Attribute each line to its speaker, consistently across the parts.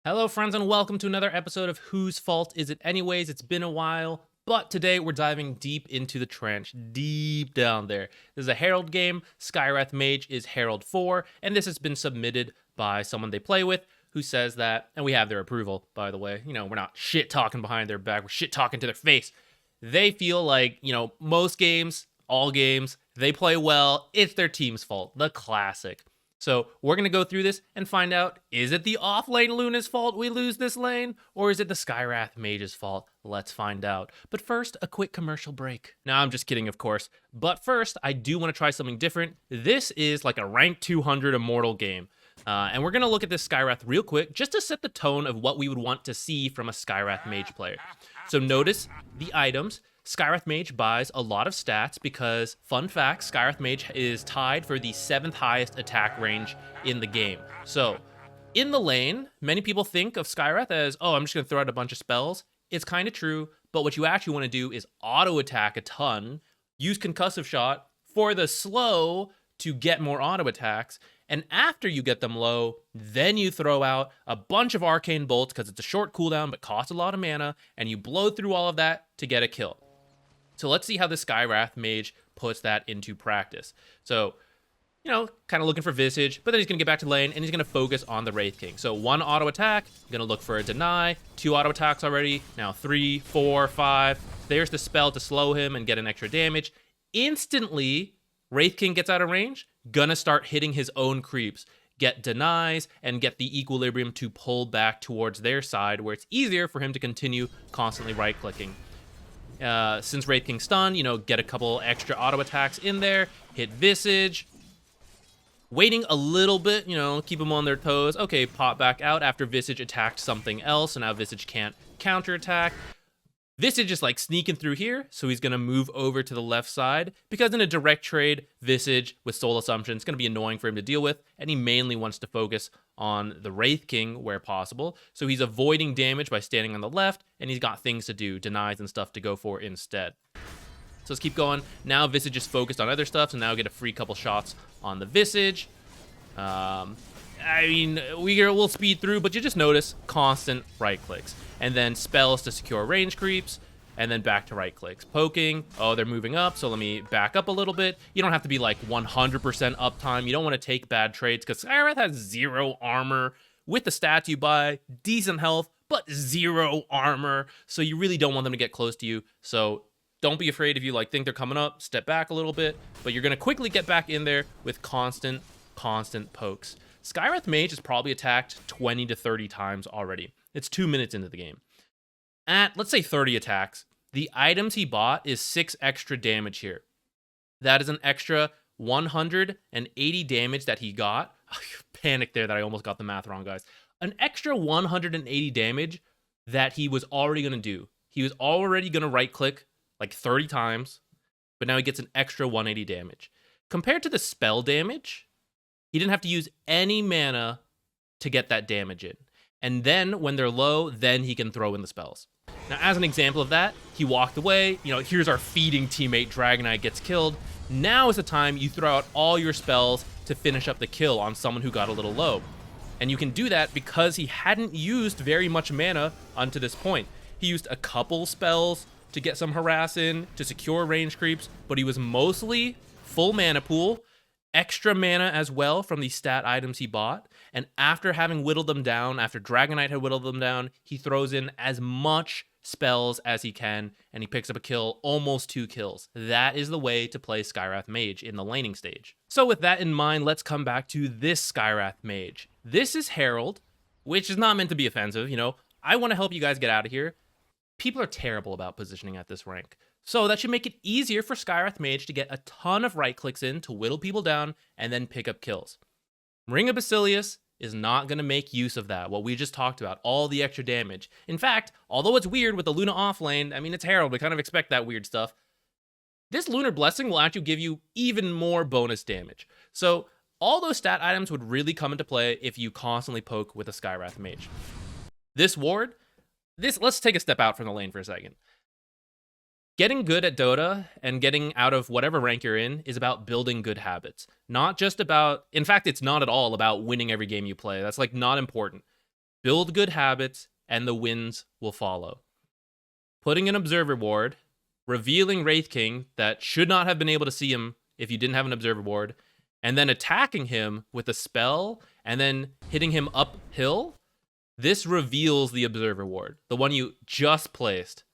Speaker 1: Hello, friends, and welcome to another episode of Whose Fault Is It Anyways? It's been a while, but today we're diving deep into the trench, deep down there. This is a Herald game. Skywrath Mage is Herald 4, and this has been submitted by someone they play with who says that, and we have their approval, by the way. You know, we're not shit talking behind their back, we're shit talking to their face. They feel like, most games, all games, they play well, it's their team's fault. The classic. So we're going to go through this and find out, is it the off-lane Luna's fault we lose this lane? Or is it the Skywrath Mage's fault? Let's find out. But first, a quick commercial break. No, I'm just kidding, of course. But first, I do want to try something different. This is like a rank 200 Immortal game. And we're going to look at this Skywrath real quick, just to set the tone of what we would want to see from a Skywrath Mage player. So notice the items. Skywrath Mage buys a lot of stats because, fun fact, Skywrath Mage is tied for the 7th highest attack range in the game. So, in the lane, many people think of Skywrath as, oh, I'm just going to throw out a bunch of spells. It's kind of true, but what you actually want to do is auto-attack a ton, use Concussive Shot for the slow to get more auto-attacks, and after you get them low, then you throw out a bunch of Arcane Bolts because it's a short cooldown but costs a lot of mana, and you blow through all of that to get a kill. So let's see how the Skywrath Mage puts that into practice. So, kind of looking for Visage, but then he's going to get back to lane, and he's going to focus on the Wraith King. So 1 auto attack, going to look for a deny, 2 auto attacks already, now 3, 4, 5. There's the spell to slow him and get an extra damage. Instantly, Wraith King gets out of range, gonna start hitting his own creeps, get denies, and get the equilibrium to pull back towards their side, where it's easier for him to continue constantly right-clicking. Since Wraith King's stunned, get a couple extra auto attacks in there, hit Visage, waiting a little bit, keep them on their toes. Okay, pop back out after Visage attacked something else, so now Visage can't counterattack. Visage is like sneaking through here, so he's going to move over to the left side, because in a direct trade, Visage with Soul Assumption is going to be annoying for him to deal with, and he mainly wants to focus on the Wraith King where possible. So he's avoiding damage by standing on the left, and he's got things to do, denies and stuff to go for instead. So let's keep going. Now Visage is focused on other stuff, so now get a free couple shots on the Visage. We'll speed through, but you just notice constant right clicks. And then spells to secure range creeps, and then back to right clicks. Poking, oh, they're moving up, so let me back up a little bit. You don't have to be like 100% uptime. You don't want to take bad trades, because Skywrath has 0 armor. With the stats you buy, decent health, but 0 armor, so you really don't want them to get close to you. So don't be afraid if you think they're coming up, step back a little bit, but you're going to quickly get back in there with constant pokes. Skywrath Mage is probably attacked 20 to 30 times already. It's 2 minutes into the game. At, let's say, 30 attacks, the items he bought is 6 extra damage here. That is an extra 180 damage that he got. Panic there that I almost got the math wrong, guys. An extra 180 damage that he was already going to do. He was already going to right-click like 30 times, but now he gets an extra 180 damage. Compared to the spell damage, he didn't have to use any mana to get that damage in. And then, when they're low, then he can throw in the spells. Now, as an example of that, he walked away. Here's our feeding teammate, Dragonite gets killed. Now is the time you throw out all your spells to finish up the kill on someone who got a little low. And you can do that because he hadn't used very much mana unto this point. He used a couple spells to get some harass in, to secure range creeps, but he was mostly full mana pool, extra mana as well from the stat items he bought, and after having whittled them down, after Dragonite had whittled them down, he throws in as much spells as he can, and he picks up a kill, almost 2 kills. That is the way to play Skywrath Mage in the laning stage. So with that in mind, let's come back to this Skywrath Mage. This is Herald, which is not meant to be offensive, I want to help you guys get out of here. People are terrible about positioning at this rank. So that should make it easier for Skywrath Mage to get a ton of right clicks in to whittle people down and then pick up kills. Ring of Basilius is not going to make use of that, what we just talked about, all the extra damage. In fact, although it's weird with the Luna offlane, it's Herald, we kind of expect that weird stuff. This Lunar Blessing will actually give you even more bonus damage. So all those stat items would really come into play if you constantly poke with a Skywrath Mage. This ward, let's take a step out from the lane for a second. Getting good at Dota and getting out of whatever rank you're in is about building good habits. Not just about, in fact, it's not at all about winning every game you play. That's not important. build good habits, and the wins will follow. Putting an observer ward, revealing Wraith King that should not have been able to see him if you didn't have an observer ward, and then attacking him with a spell, and then hitting him uphill, this reveals the observer ward, the one you just placed,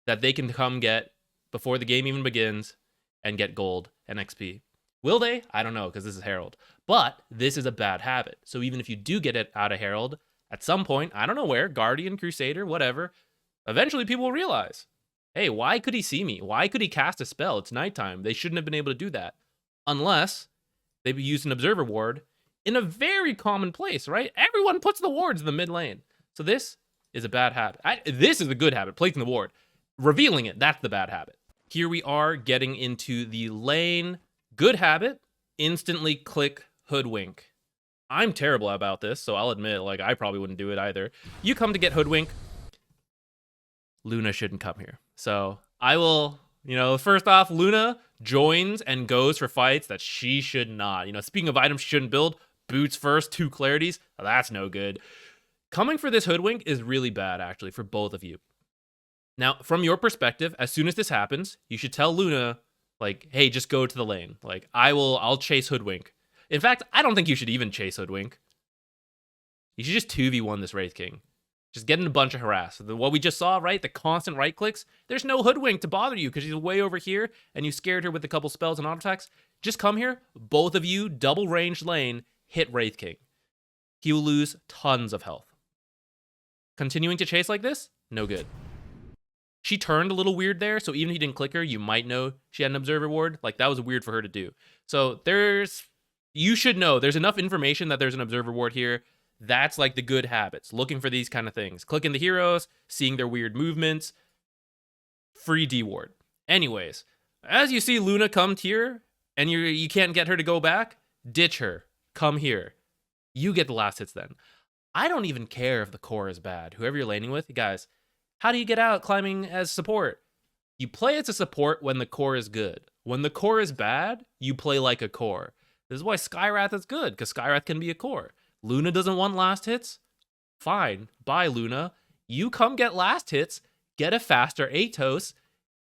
Speaker 1: that they can come get before the game even begins and get gold and XP. Will they? I don't know, because this is Herald. But this is a bad habit. So even if you do get it out of Herald, at some point, I don't know where, Guardian, Crusader, whatever, eventually people will realize, hey, why could he see me? Why could he cast a spell? It's nighttime. They shouldn't have been able to do that. Unless they've used an observer ward in a very common place, right? Everyone puts the wards in the mid lane. So this is a bad habit. This is a good habit, placing the ward. Revealing it, that's the bad habit. Here we are getting into the lane. Good habit, instantly click Hoodwink. I'm terrible about this, so I'll admit, like, I probably wouldn't do it either. You come to get Hoodwink, Luna shouldn't come here. So I will, first off, Luna joins and goes for fights that she should not. Speaking of items she shouldn't build, boots first, 2 clarities, that's no good. Coming for this Hoodwink is really bad, actually, for both of you. Now, from your perspective, as soon as this happens, you should tell Luna, like, hey, just go to the lane. Like, I'll chase Hoodwink. In fact, I don't think you should even chase Hoodwink. You should just 2v1 this Wraith King. Just getting a bunch of harass. What we just saw, right? The constant right clicks. There's no Hoodwink to bother you because she's way over here and you scared her with a couple spells and auto attacks. Just come here, both of you, double ranged lane, hit Wraith King. He will lose tons of health. Continuing to chase like this, no good. She turned a little weird there, so even if you didn't click her, you might know she had an observer ward. Like, that was weird for her to do. So you should know, there's enough information that there's an observer ward here. That's like the good habits, looking for these kind of things. Clicking the heroes, seeing their weird movements. Free D ward. Anyways, as you see Luna come here, and you can't get her to go back, ditch her. Come here. You get the last hits then. I don't even care if the core is bad. Whoever you're laning with, guys, how do you get out climbing as support? You play as a support when the core is good. When the core is bad, you play like a core. This is why Skywrath is good, because Skywrath can be a core. Luna doesn't want last hits? Fine. Bye, Luna. You come get last hits, get a faster Atos,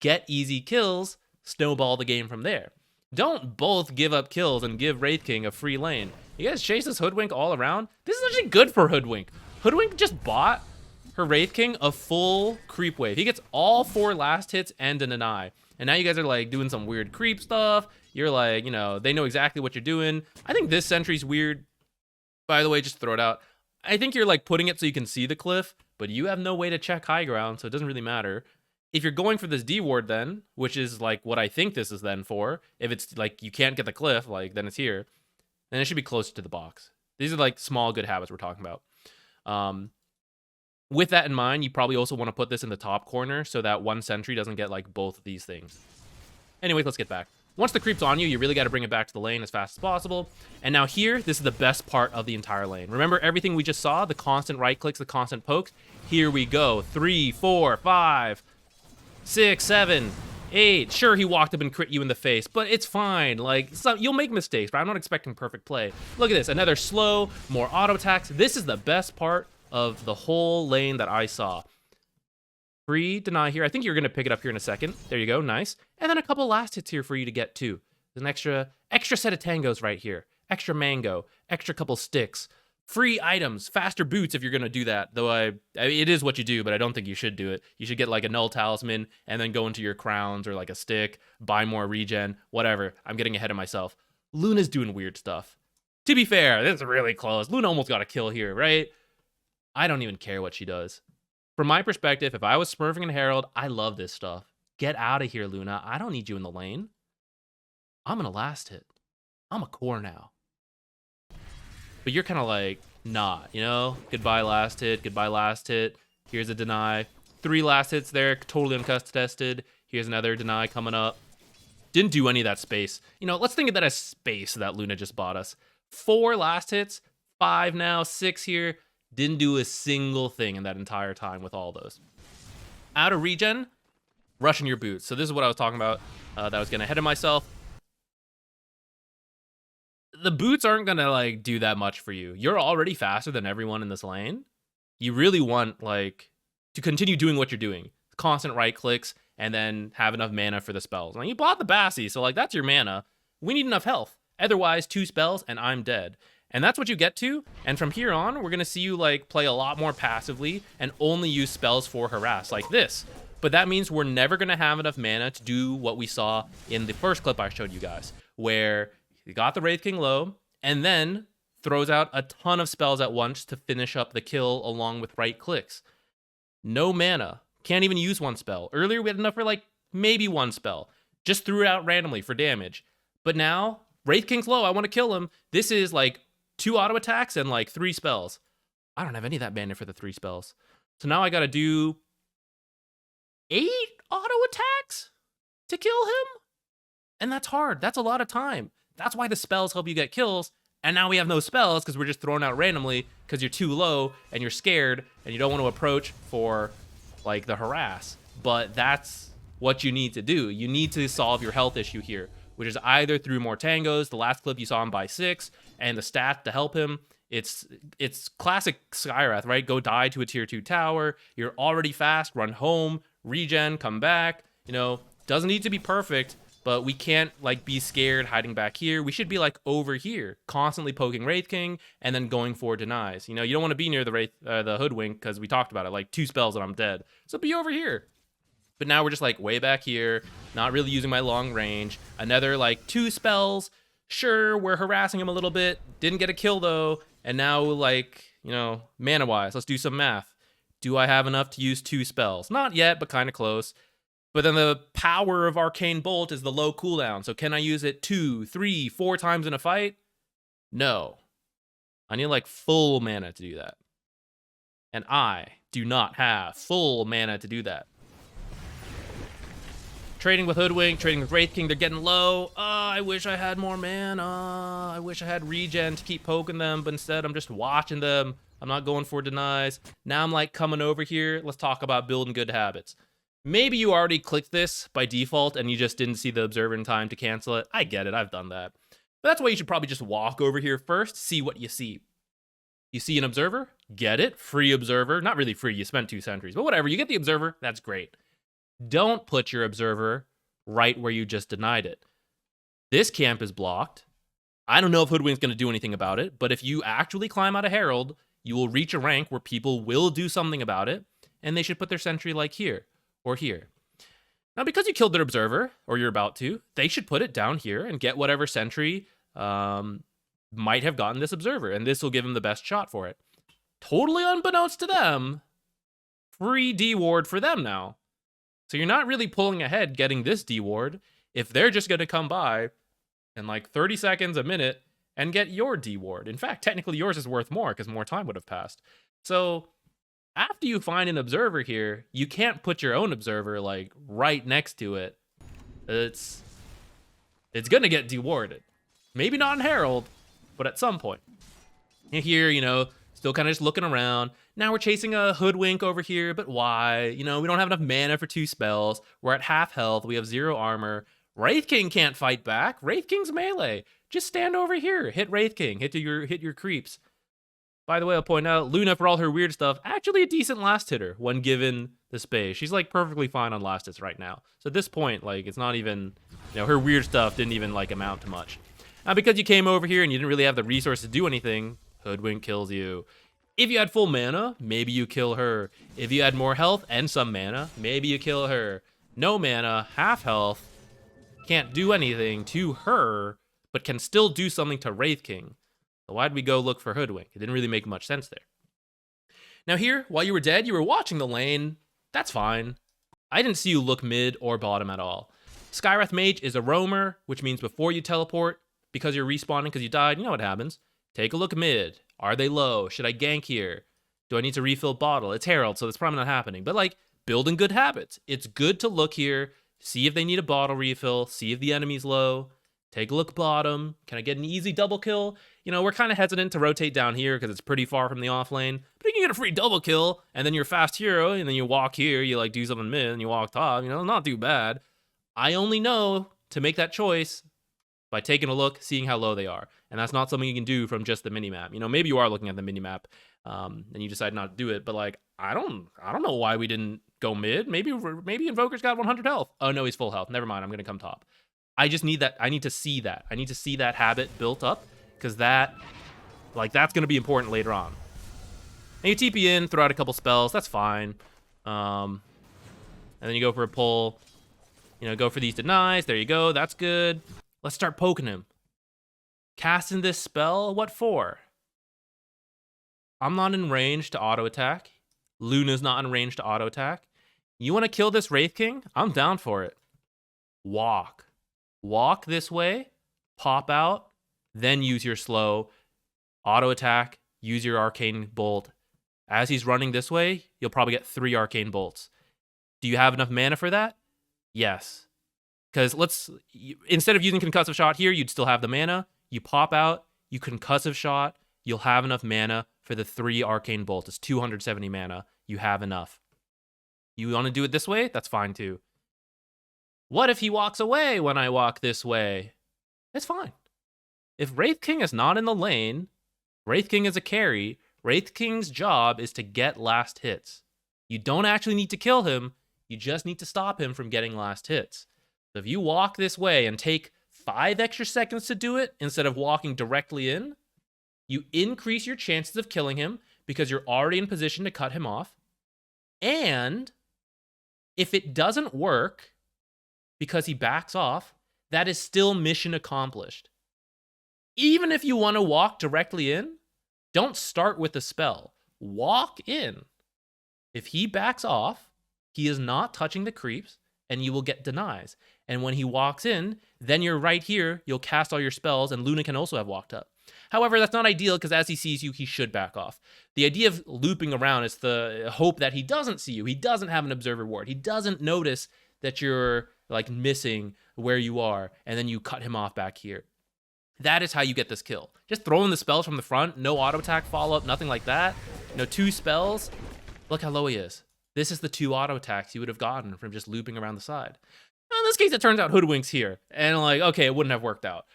Speaker 1: get easy kills, snowball the game from there. Don't both give up kills and give Wraith King a free lane. You guys chase this Hoodwink all around? This is actually good for Hoodwink. Hoodwink just bought her Wraith King a full creep wave. He gets all 4 last hits and a deny. And now you guys are like doing some weird creep stuff. You're like, they know exactly what you're doing. I think this sentry's weird. By the way, just throw it out. I think you're like putting it so you can see the cliff, but you have no way to check high ground, so it doesn't really matter. If you're going for this D ward then, which is like what I think this is then for, if it's like you can't get the cliff, like then it's here, then it should be closer to the box. These are like small good habits we're talking about. With that in mind, you probably also want to put this in the top corner so that one sentry doesn't get like both of these things. Anyways, let's get back. Once the creep's on you, you really got to bring it back to the lane as fast as possible. And now here, this is the best part of the entire lane. Remember everything we just saw? The constant right clicks, the constant pokes? Here we go. 3, 4, 5, 6, 7, 8. Sure, he walked up and crit you in the face, but it's fine. Like, you'll make mistakes, but I'm not expecting perfect play. Look at this. Another slow, more auto attacks. This is the best part of the whole lane that I saw. Free deny here. I think you're going to pick it up here in a second. There you go. Nice. And then a couple last hits here for you to get too. There's an extra set of tangos right here. Extra mango. Extra couple sticks. Free items. Faster boots if you're going to do that. Though it is what you do, but I don't think you should do it. You should get like a null talisman and then go into your crowns or like a stick. Buy more regen. Whatever. I'm getting ahead of myself. Luna's doing weird stuff. To be fair, this is really close. Luna almost got a kill here, right? I don't even care what she does. From my perspective, if I was smurfing in Herald, I love this stuff. Get out of here, Luna. I don't need you in the lane. I'm gonna last hit. I'm a core now. But you're kind of like, not, Goodbye last hit, goodbye last hit. Here's a deny. 3 last hits there, totally uncontested. Here's another deny coming up. Didn't do any of that space. Let's think of that as space that Luna just bought us. 4 last hits, 5 now, 6 here. Didn't do a single thing in that entire time with all those. Out of regen, rushing your boots. So this is what I was talking about. That I was getting ahead of myself. The boots aren't going to like do that much for you. You're already faster than everyone in this lane. you really want, like, to continue doing what you're doing. Constant right clicks, and then have enough mana for the spells. Now, you bought the Bassi, so, like, that's your mana. We need enough health. Otherwise, 2 spells, and I'm dead. And that's what you get to, and from here on, we're going to see you, like, play a lot more passively and only use spells for harass, like this. But that means we're never going to have enough mana to do what we saw in the first clip I showed you guys, where you got the Wraith King low, and then throws out a ton of spells at once to finish up the kill along with right clicks. No mana. Can't even use 1 spell. Earlier, we had enough for, like, maybe 1 spell. Just threw it out randomly for damage. But now, Wraith King's low, I want to kill him. This is, like, 2 auto attacks and, like, 3 spells. I don't have any of that mana for the 3 spells. So now I gotta do 8 auto attacks to kill him? And that's hard. That's a lot of time. That's why the spells help you get kills. And now we have no spells because we're just thrown out randomly because you're too low and you're scared and you don't want to approach for, like, the harass. But that's what you need to do. You need to solve your health issue here, which is either through more tangos. The last clip you saw him buy 6 and the stat to help him. It's classic Skywrath, right? Go die to a tier 2 tower. You're already fast. Run home, regen, come back. You know, doesn't need to be perfect, but we can't, like, be scared hiding back here. We should be, like, over here, constantly poking Wraith King and then going for denies. You know, you don't want to be near the Hoodwink because we talked about it, like 2 spells and I'm dead. So be over here. But now we're just, like, way back here, not really using my long range. Another, like, 2 spells. Sure, we're harassing him a little bit. Didn't get a kill, though. And now, like, you know, mana-wise, let's do some math. Do I have enough to use 2 spells? Not yet, but kind of close. But then the power of Arcane Bolt is the low cooldown. So can I use it 2, 3, 4 times in a fight? No. I need, like, full mana to do that. And I do not have full mana to do that. Trading with Hoodwink, trading with Wraith King, they're getting low. I wish I had more mana. I wish I had regen to keep poking them, but instead I'm just watching them. I'm not going for denies. Now I'm, like, coming over here. Let's talk about building good habits. Maybe you already clicked this by default and you just didn't see the observer in time to cancel it. I get it, I've done that. But that's why you should probably just walk over here first, see what you see. You see an observer? Get it. Free observer. Not really free, you spent 2 sentries, but whatever. You get the observer, that's great. Don't put your observer right where you just denied it. This camp is blocked. I don't know if Hoodwink's going to do anything about it, but if you actually climb out of Herald, you will reach a rank where people will do something about it, and they should put their sentry, like, here or here. Now, because you killed their observer, or you're about to, they should put it down here and get whatever sentry might have gotten this observer, and this will give them the best shot for it. Totally unbeknownst to them, free D-ward for them now. So you're not really pulling ahead getting this D-ward if they're just going to come by in, like, 30 seconds, a minute, and get your D-ward. In fact, technically yours is worth more because more time would have passed. So after you find an observer here, you can't put your own observer, like, right next to it. It's going to get D-warded. Maybe not in Herald, but at some point. And here, you know, still kind of just looking around. Now we're chasing a Hoodwink over here, but why? You know, we don't have enough mana for 2 spells. We're at half health. We have 0 armor. Wraith King can't fight back. Wraith King's melee. Just stand over here. Hit Wraith King. Hit your creeps. By the way, I'll point out, Luna, for all her weird stuff, actually a decent last hitter when given the space. She's, like, perfectly fine on last hits right now. So at this point, like, it's not even, you know, her weird stuff didn't even, like, amount to much. Now, because you came over here and you didn't really have the resources to do anything, Hoodwink kills you. If you had full mana, maybe you kill her. If you had more health and some mana, maybe you kill her. No mana, half health, can't do anything to her, but can still do something to Wraith King. So why'd we go look for Hoodwink? It didn't really make much sense there. Now here, while you were dead, you were watching the lane. That's fine. I didn't see you look mid or bottom at all. Skywrath Mage is a roamer, which means before you teleport, because you're respawning because you died, you know what happens. Take a look mid. Are they low? Should I gank here? Do I need to refill bottle? It's Herald, so that's probably not happening. But, like, building good habits. It's good to look here, see if they need a bottle refill, see if the enemy's low. Take a look bottom. Can I get an easy double kill? You know, we're kind of hesitant to rotate down here because it's pretty far from the off lane. But you can get a free double kill, and then you're fast hero, and then you walk here, you, like, do something mid, and you walk top. You know, not too bad. I only know to make that choice by taking a look, seeing how low they are. And that's not something you can do from just the minimap. You know, maybe you are looking at the minimap, and you decide not to do it. But like, I don't know why we didn't go mid. Maybe Invoker's got 100 health. Oh no, he's full health. Never mind. I'm gonna come top. I just need that. I need to see that. I need to see that habit built up, because that, like, that's gonna be important later on. And you TP in, throw out a couple spells. That's fine. And then you go for a pull. You know, go for these denies. There you go. That's good. Let's start poking him. Casting this spell. What for? I'm not in range to auto attack. Luna's not in range to auto attack. You want to kill this Wraith King? I'm down for it. Walk. Walk this way. Pop out. Then use your slow. Auto attack. Use your arcane bolt. As he's running this way, you'll probably get 3 arcane bolts. Do you have enough mana for that? Yes. Because instead of using concussive shot here, you'd still have the mana. You pop out, you concussive shot, you'll have enough mana for the 3 arcane bolts. It's 270 mana. You have enough. You want to do it this way? That's fine too. What if he walks away when I walk this way? It's fine. If Wraith King is not in the lane, Wraith King is a carry. Wraith King's job is to get last hits. You don't actually need to kill him. You just need to stop him from getting last hits. So if you walk this way and take 5 extra seconds to do it instead of walking directly in, you increase your chances of killing him because you're already in position to cut him off. And if it doesn't work because he backs off, that is still mission accomplished. Even if you want to walk directly in, don't start with the spell. Walk in. If he backs off, he is not touching the creeps, and you will get denies. And when he walks in, then you're right here, you'll cast all your spells, and Luna can also have walked up. However, that's not ideal, because as he sees you, he should back off. The idea of looping around is the hope that he doesn't see you. He doesn't have an observer ward. He doesn't notice that you're like missing where you are, and then you cut him off back here. That is how you get this kill. Just throwing the spells from the front, no auto attack follow-up, nothing like that. 2 spells. Look how low he is. This is the 2 auto attacks you would have gotten from just looping around the side. Now, in this case, it turns out Hoodwink's here. And like, okay, it wouldn't have worked out.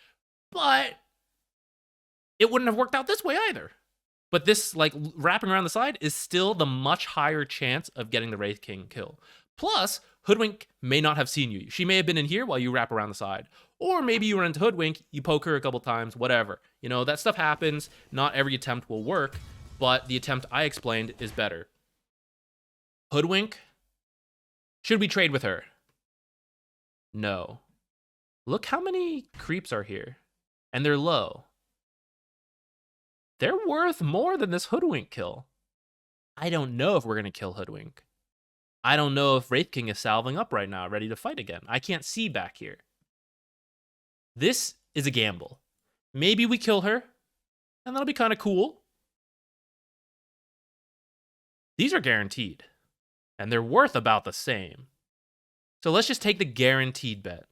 Speaker 1: But it wouldn't have worked out this way either. But this, like, wrapping around the side is still the much higher chance of getting the Wraith King kill. Plus, Hoodwink may not have seen you. She may have been in here while you wrap around the side. Or maybe you run into Hoodwink, you poke her a couple times, whatever. That stuff happens. Not every attempt will work, but the attempt I explained is better. Hoodwink? Should we trade with her? No. Look how many creeps are here. And they're low. They're worth more than this Hoodwink kill. I don't know if we're going to kill Hoodwink. I don't know if Wraith King is salving up right now, ready to fight again. I can't see back here. This is a gamble. Maybe we kill her, and that'll be kind of cool. These are guaranteed, and they're worth about the same. So let's just take the guaranteed bet.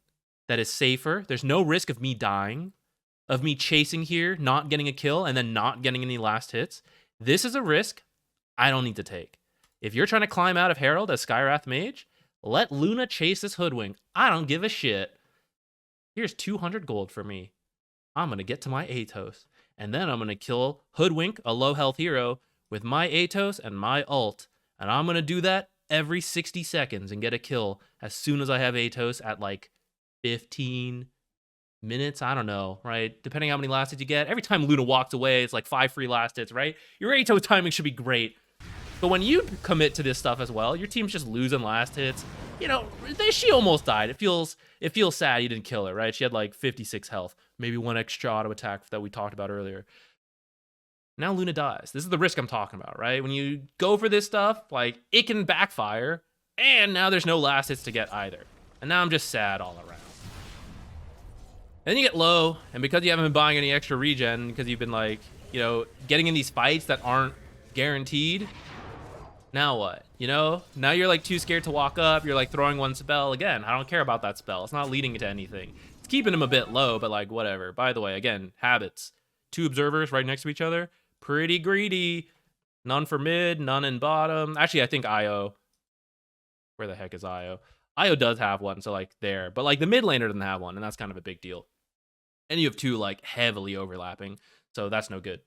Speaker 1: That is safer. There's no risk of me dying, of me chasing here, not getting a kill, and then not getting any last hits. This is a risk I don't need to take. If you're trying to climb out of Herald as Skywrath Mage, let Luna chase this Hoodwink. I don't give a shit. Here's 200 gold for me. I'm going to get to my Atos. And then I'm going to kill Hoodwink, a low health hero, with my Atos and my ult. And I'm going to do that every 60 seconds and get a kill as soon as I have Atos at like 15 minutes. I don't know, right? Depending how many last hits you get. Every time Luna walks away, it's like 5 free last hits, right? Your Atos timing should be great. But when you commit to this stuff as well, your team's just losing last hits. She almost died. It feels sad you didn't kill her, right? She had like 56 health. Maybe 1 extra auto attack that we talked about earlier. Now Luna dies. This is the risk I'm talking about, right? When you go for this stuff, like, it can backfire, and now there's no last hits to get either. And now I'm just sad all around. And then you get low, and because you haven't been buying any extra regen, because you've been like, getting in these fights that aren't guaranteed, now what? Now you're like too scared to walk up. You're like throwing 1 spell. Again, I don't care about that spell. It's not leading to anything. It's keeping him a bit low, but like whatever. By the way, again, habits. 2 observers right next to each other. Pretty greedy. None for mid, none in bottom. Actually, I think Io. Where the heck is Io? Io does have one, so like there. But like the mid laner doesn't have one, and that's kind of a big deal. And you have 2 like heavily overlapping, so that's no good.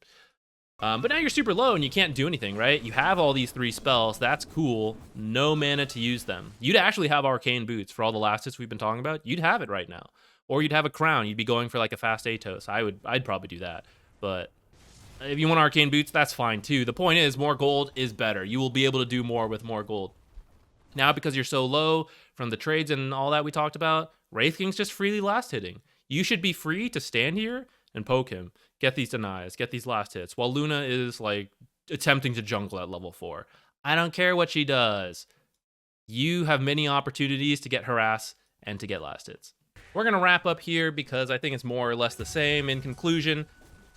Speaker 1: But now you're super low and you can't do anything, right? You have all these 3 spells. That's cool. No mana to use them. You'd actually have Arcane Boots for all the last hits we've been talking about. You'd have it right now. Or you'd have a Crown. You'd be going for like a fast Atos. I'd probably do that. But if you want Arcane Boots, that's fine too. The point is, more gold is better. You will be able to do more with more gold. Now, because you're so low from the trades and all that we talked about, Wraith King's just freely last hitting. You should be free to stand here and poke him. Get these denies, get these last hits, while Luna is, like, attempting to jungle at level 4. I don't care what she does. You have many opportunities to get harass and to get last hits. We're going to wrap up here because I think it's more or less the same. In conclusion,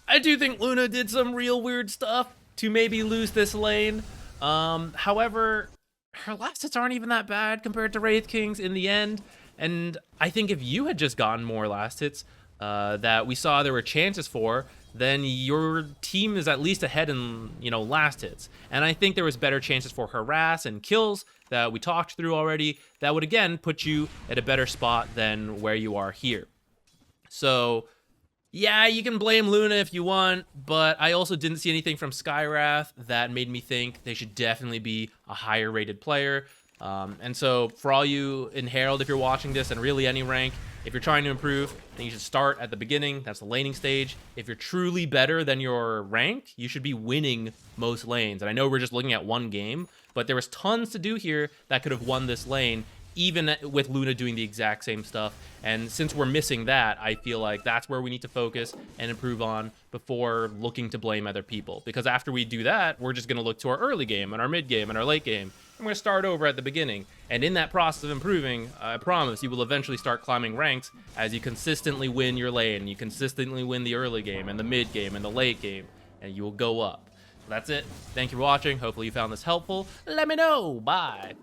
Speaker 1: I do think Luna did some real weird stuff to maybe lose this lane. However, her last hits aren't even that bad compared to Wraith King's in the end. And I think if you had just gotten more last hits that we saw there were chances for, then your team is at least ahead in, last hits. And I think there was better chances for harass and kills that we talked through already that would, again, put you at a better spot than where you are here. So, yeah, you can blame Luna if you want, but I also didn't see anything from Skywrath that made me think they should definitely be a higher rated player. And so for all you in Herald, if you're watching this, and really any rank, if you're trying to improve, then you should start at the beginning. That's the laning stage. If you're truly better than your rank, you should be winning most lanes. And I know we're just looking at one game, but there was tons to do here that could have won this lane, even with Luna doing the exact same stuff. And since we're missing that, I feel like that's where we need to focus and improve on before looking to blame other people. Because after we do that, we're just going to look to our early game and our mid game and our late game. I'm going to start over at the beginning. And in that process of improving, I promise you will eventually start climbing ranks as you consistently win your lane. You consistently win the early game and the mid game and the late game, and you will go up. That's it. Thank you for watching. Hopefully you found this helpful. Let me know. Bye.